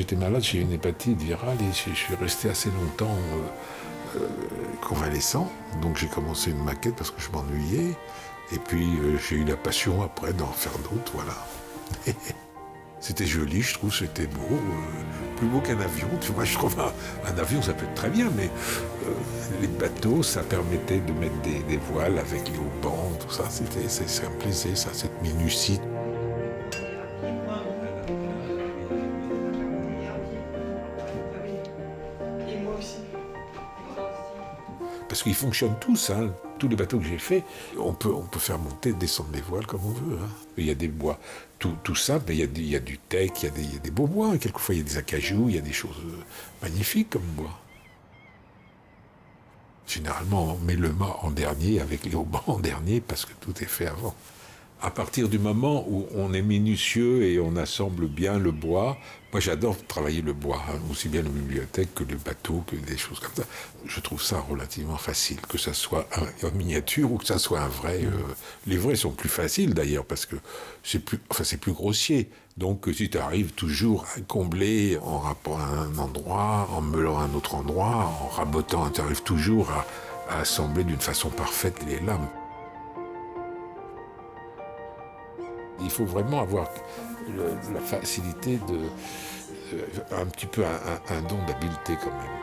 j'étais malade, j'ai eu une hépatite virale et je suis resté assez longtemps convalescent. Donc j'ai commencé une maquette parce que je m'ennuyais. Et puis j'ai eu la passion après d'en faire d'autres, voilà. C'était joli, je trouve, c'était beau. Plus beau qu'un avion, tu vois, je trouve un avion ça peut être très bien, mais les bateaux, ça permettait de mettre des voiles avec les haubans, tout ça, ça me plaisait, ça, cette minutie. Parce qu'ils fonctionnent tous, hein. Tous les bateaux que j'ai faits, on peut faire monter, descendre les voiles comme on veut. Hein. Il y a des bois, tout ça, mais il y a du teck, il y a des beaux bois. Quelquefois, il y a des acajou, il y a des choses magnifiques comme bois. Généralement, on met le mât en dernier avec les haubans en dernier parce que tout est fait avant. À partir du moment où on est minutieux et on assemble bien le bois, moi j'adore travailler le bois, hein, aussi bien la bibliothèque que le bateau, que des choses comme ça. Je trouve ça relativement facile, que ça soit en miniature ou que ça soit un vrai. Les vrais sont plus faciles d'ailleurs parce que c'est plus grossier. Donc si tu arrives toujours à combler en rapport à un endroit, en meulant un autre endroit, en rabotant, tu arrives toujours à assembler d'une façon parfaite les lames. Il faut vraiment avoir la facilité un petit peu un don d'habileté quand même.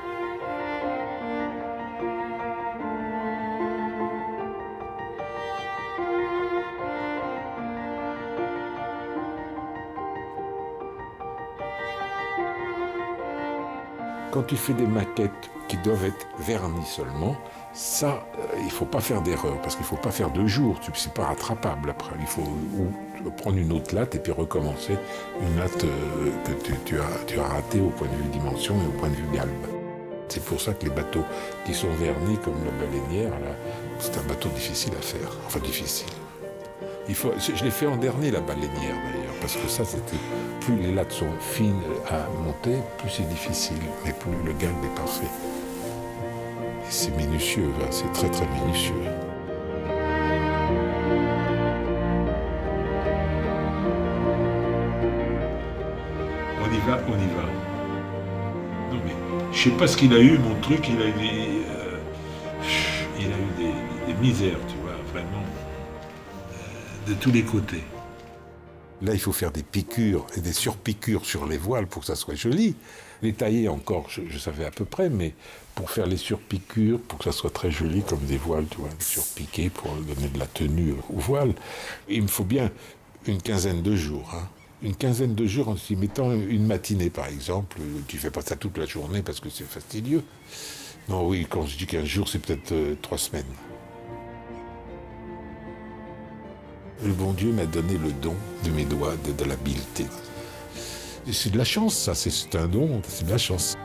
Quand tu fais des maquettes qui doivent être vernies seulement, ça, il ne faut pas faire d'erreur, parce qu'il ne faut pas faire 2 jours, c'est pas rattrapable après. Il faut prendre une autre latte et puis recommencer une latte que tu as ratée au point de vue dimension et au point de vue galbe. C'est pour ça que les bateaux qui sont vernis comme la baleinière, là, c'est un bateau difficile à faire. Enfin difficile. Je l'ai fait en dernier, la baleinière d'ailleurs, parce que ça, plus les lattes sont fines à monter, plus c'est difficile, mais plus le galbe est parfait. Et c'est minutieux, hein, c'est très très minutieux. On y va. Non mais, je sais pas ce qu'il a eu, mon truc, il a eu des misères, tu vois, vraiment. De tous les côtés. Là, il faut faire des piqûres et des surpiqûres sur les voiles pour que ça soit joli. Les tailler encore, je savais à peu près, mais pour faire les surpiqûres, pour que ça soit très joli comme des voiles, tu vois, surpiquées pour donner de la tenue aux voiles, il me faut bien une quinzaine de jours. Hein. Une quinzaine de jours en s'y mettant une matinée, par exemple. Tu fais pas ça toute la journée parce que c'est fastidieux. Non, oui, quand je dis 15 jours, c'est peut-être 3 semaines. Le bon Dieu m'a donné le don de mes doigts, de l'habileté. C'est de la chance, ça, c'est un don, c'est de la chance.